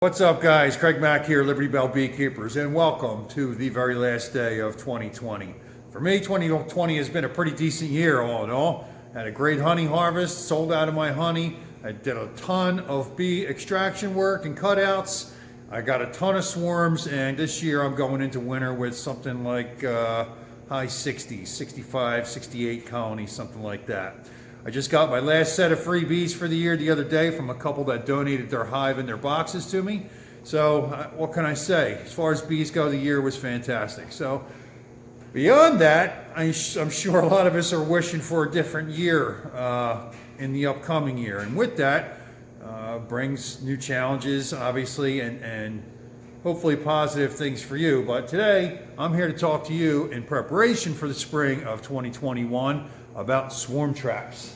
What's up, guys? Craig Mack here, Liberty Bell Beekeepers, and welcome to the very last day of 2020. For me, 2020 has been a pretty decent year, all in all. Had a great honey harvest, sold out of my honey. I did a ton of bee extraction work and cutouts. I got a ton of swarms, and this year I'm going into winter with something like high 60s, 65, 68 colonies, something like that. I just got my last set of free bees for the year the other day from a couple that donated their hive and their boxes to me. So what can I say? As far as bees go, the year was fantastic. So beyond that, I'm sure a lot of us are wishing for a different year in the upcoming year. And with that brings new challenges, obviously, and hopefully positive things for you. But today, I'm here to talk to you in preparation for the spring of 2021 about swarm traps.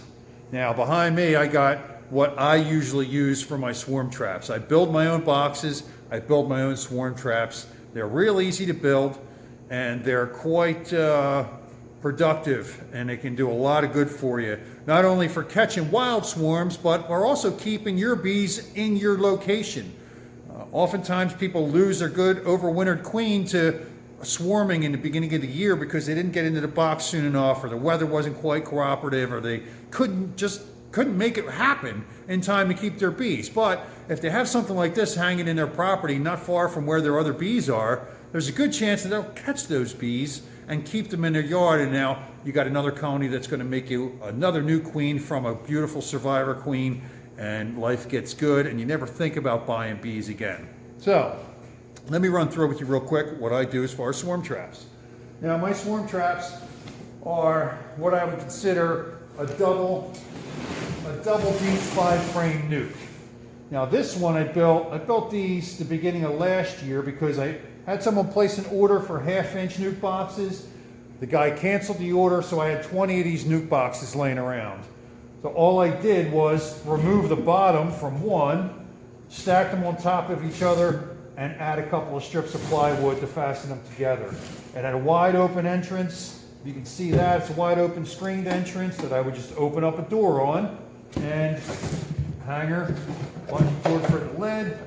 Now, behind me, I got what I usually use for my swarm traps. I build my own boxes, I build my own swarm traps. They're real easy to build, and they're quite productive, and they can do a lot of good for you. Not only for catching wild swarms, but are also keeping your bees in your location. Oftentimes people lose their good overwintered queen to swarming in the beginning of the year because they didn't get into the box soon enough, or the weather wasn't quite cooperative, or they couldn't make it happen in time to keep their bees. But if they have something like this hanging in their property not far from where their other bees are, there's a good chance that they'll catch those bees and keep them in their yard. And now you got another colony that's going to make you another new queen from a beautiful survivor queen, and life gets good, and you never think about buying bees again. So let me run through with you real quick what I do as far as swarm traps. Now, my swarm traps are what I would consider a double deep 5-frame nuke. Now, this one I built these the beginning of last year because I had someone place an order for 1/2-inch nuke boxes. The guy canceled the order, so I had 20 of these nuke boxes laying around. So all I did was remove the bottom from one, stack them on top of each other, and add a couple of strips of plywood to fasten them together. It had a wide open entrance. You can see that. It's a wide open screened entrance that I would just open up a door on, and hanger, bungee cord for the lid.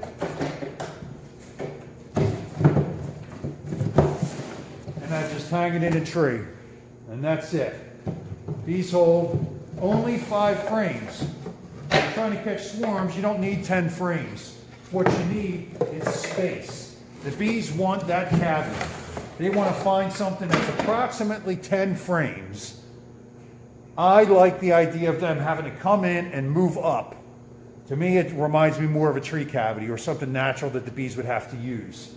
And I just hang it in a tree. And that's it. These hold only 5 frames. If you're trying to catch swarms, you don't need 10 frames. What you need is space. The bees want that cavity. They want to find something that's approximately 10 frames. I like the idea of them having to come in and move up. To me, it reminds me more of a tree cavity or something natural that the bees would have to use.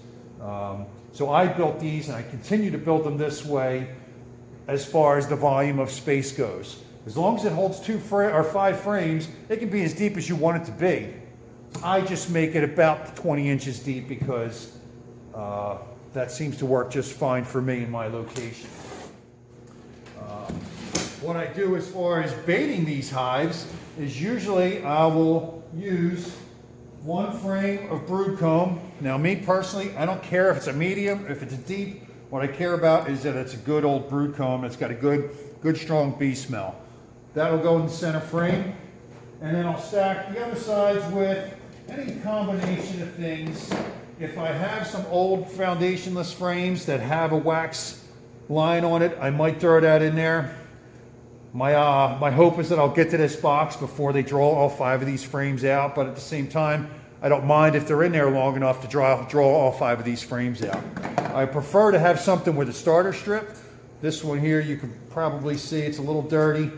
So I built these, and I continue to build them this way as far as the volume of space goes. As long as it holds 5 frames, it can be as deep as you want it to be. I just make it about 20 inches deep because that seems to work just fine for me in my location. What I do as far as baiting these hives is usually I will use 1 frame of brood comb. Now, me personally, I don't care if it's a medium, if it's a deep. What I care about is that it's a good old brood comb. It's got a good strong bee smell. That'll go in the center frame. And then I'll stack the other sides with any combination of things. If I have some old foundationless frames that have a wax line on it, I might throw that in there. My hope is that I'll get to this box before they draw all 5 of these frames out, but at the same time, I don't mind if they're in there long enough to draw all 5 of these frames out. I prefer to have something with a starter strip. This one here, you can probably see it's a little dirty.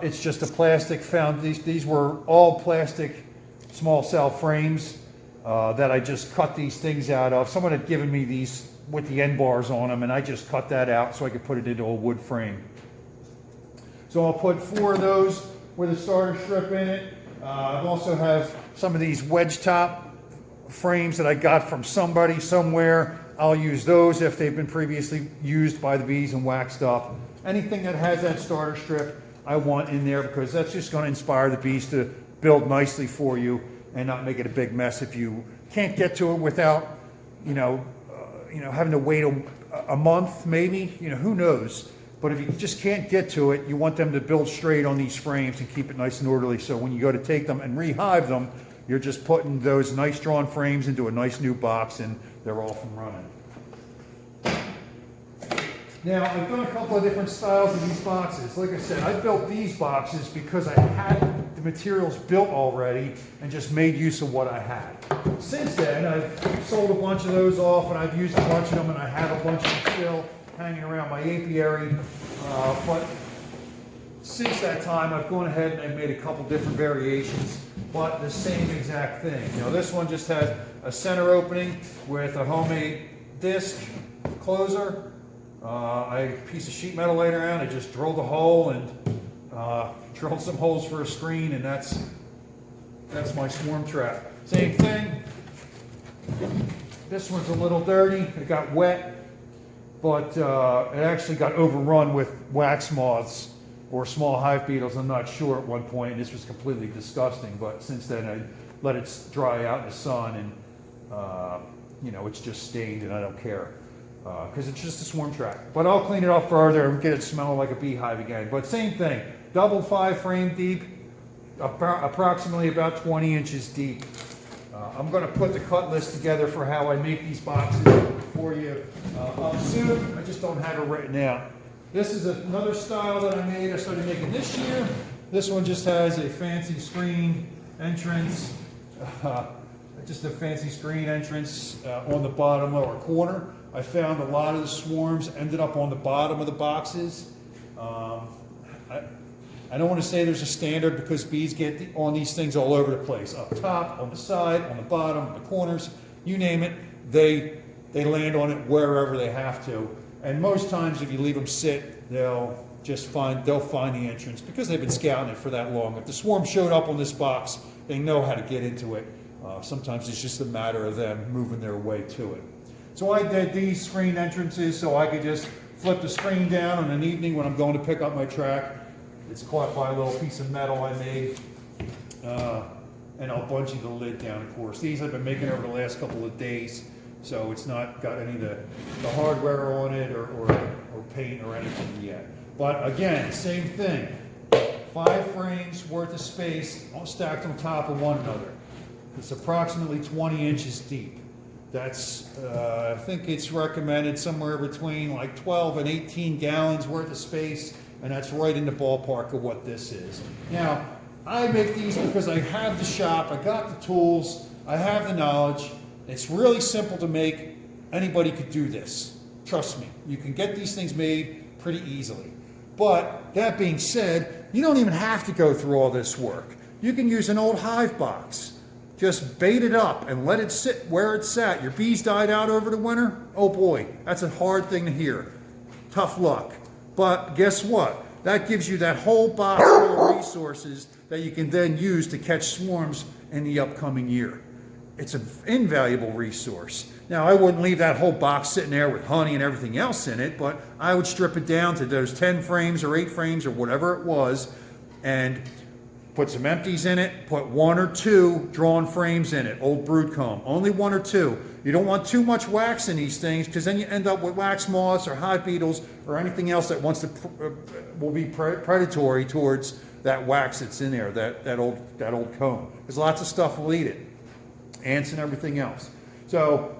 It's just a plastic these were all plastic small cell frames that I just cut these things out of. Someone had given me these with the end bars on them, and I just cut that out so I could put it into a wood frame. So I'll put 4 of those with a starter strip in it. I also have some of these wedge top frames that I got from somebody somewhere. I'll use those if they've been previously used by the bees and waxed up. Anything that has that starter strip I want in there, because that's just going to inspire the bees to build nicely for you and not make it a big mess if you can't get to it without, having to wait a month maybe. Who knows? But if you just can't get to it, you want them to build straight on these frames and keep it nice and orderly, so when you go to take them and rehive them, You're just putting those nice drawn frames into a nice new box and they're off and running. Now, I've done a couple of different styles of these boxes. Like I said, I built these boxes because I had the materials built already and just made use of what I had. Since then, I've sold a bunch of those off and I've used a bunch of them, and I have a bunch of them still hanging around my apiary. But since that time, I've gone ahead and I've made a couple different variations, but the same exact thing. You know, this one just has a center opening with a homemade disc closer. I have a piece of sheet metal laying around. I just drilled a hole and drilled some holes for a screen, and that's my swarm trap. Same thing. This one's a little dirty. It got wet, but it actually got overrun with wax moths or small hive beetles. I'm not sure at one point. And this was completely disgusting, but since then I let it dry out in the sun, and you know, it's just stained, and I don't care. Because it's just a swarm trap. But I'll clean it up further and get it smelling like a beehive again. But same thing, double 5 frame deep, approximately about 20 inches deep. I'm going to put the cut list together for how I make these boxes for you up soon. I just don't have it written out. This is another style that I made. I started making this year. This one just has a fancy screen entrance. Just a fancy screen entrance on the bottom lower corner. I found a lot of the swarms ended up on the bottom of the boxes. I don't want to say there's a standard, because bees get on these things all over the place. Up top, on the side, on the bottom, the corners, you name it, they land on it wherever they have to. And most times if you leave them sit, they'll find the entrance, because they've been scouting it for that long. If the swarm showed up on this box, they know how to get into it. Sometimes it's just a matter of them moving their way to it. So I did these screen entrances so I could just flip the screen down on an evening when I'm going to pick up my track. It's caught by a little piece of metal I made. And I'll bungee the lid down, of course. These I've been making over the last couple of days, so it's not got any of the hardware on it or paint or anything yet. But again, same thing. 5 frames worth of space all stacked on top of one another. It's approximately 20 inches deep. That's, I think it's recommended somewhere between like 12 and 18 gallons worth of space, and that's right in the ballpark of what this is. Now, I make these because I have the shop, I got the tools, I have the knowledge. It's really simple to make. Anybody could do this. Trust me, you can get these things made pretty easily. But that being said, you don't even have to go through all this work. You can use an old hive box. Just bait it up and let it sit where it's sat. Your bees died out over the winter? Oh boy, that's a hard thing to hear. Tough luck. But guess what? That gives you that whole box full of resources that you can then use to catch swarms in the upcoming year. It's an invaluable resource. Now, I wouldn't leave that whole box sitting there with honey and everything else in it, but I would strip it down to those 10 frames or 8 frames or whatever it was, and put some empties in it, put 1 or 2 drawn frames in it, old brood comb, only 1 or 2. You don't want too much wax in these things, because then you end up with wax moths or hive beetles or anything else that will be predatory towards that wax that's in there, that old comb. There's lots of stuff will eat it, ants and everything else. So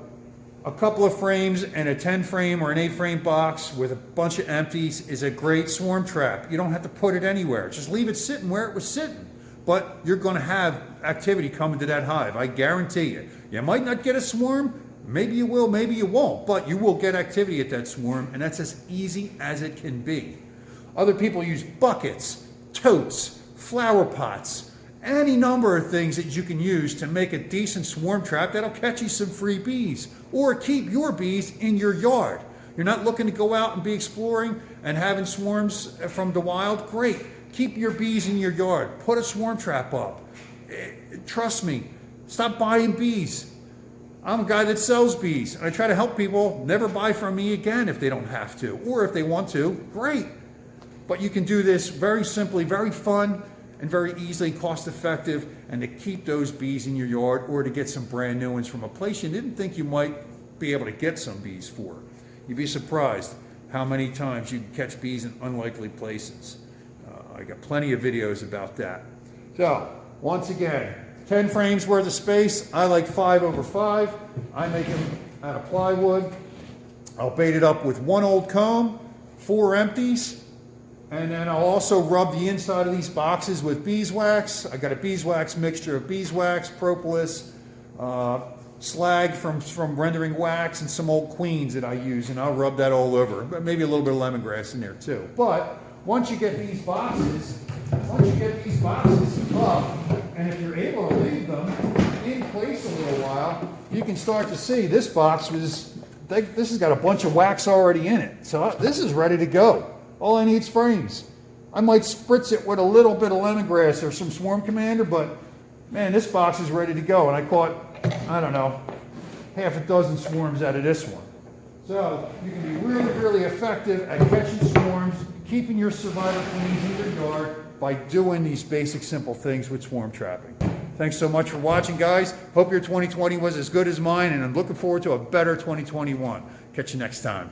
a couple of frames and a 10 frame or an 8 frame box with a bunch of empties is a great swarm trap. You don't have to put it anywhere. Just leave it sitting where it was sitting. But you're going to have activity coming to that hive. I guarantee you. You might not get a swarm. Maybe you will, maybe you won't. But you will get activity at that swarm, and that's as easy as it can be. Other people use buckets, totes, flower pots, any number of things that you can use to make a decent swarm trap that'll catch you some free bees, or keep your bees in your yard. You're not looking to go out and be exploring and having swarms from the wild? Great. Keep your bees in your yard. Put a swarm trap up. Trust me, stop buying bees. I'm a guy that sells bees, and I try to help people never buy from me again if they don't have to, or if they want to, great. But you can do this very simply, very fun, and very easily cost effective, and to keep those bees in your yard, or to get some brand new ones from a place you didn't think you might be able to get some bees for. You'd be surprised how many times you can catch bees in unlikely places. I got plenty of videos about that. So, once again, 10 frames worth of space. I like 5x5. I make them out of plywood. I'll bait it up with 1 old comb, 4 empties, and then I'll also rub the inside of these boxes with beeswax. I got a beeswax mixture of beeswax, propolis, slag from rendering wax, and some old queens that I use, and I'll rub that all over. But maybe a little bit of lemongrass in there too. But once you get these boxes up, and if you're able to leave them in place a little while, you can start to see this box this has got a bunch of wax already in it. So this is ready to go. All I need is frames. I might spritz it with a little bit of lemongrass or some Swarm Commander, but man, this box is ready to go. And I caught, I don't know, half a dozen swarms out of this one. So you can be really, really effective at catching swarms, keeping your survivor queens in your yard by doing these basic, simple things with swarm trapping. Thanks so much for watching, guys. Hope your 2020 was as good as mine, and I'm looking forward to a better 2021. Catch you next time.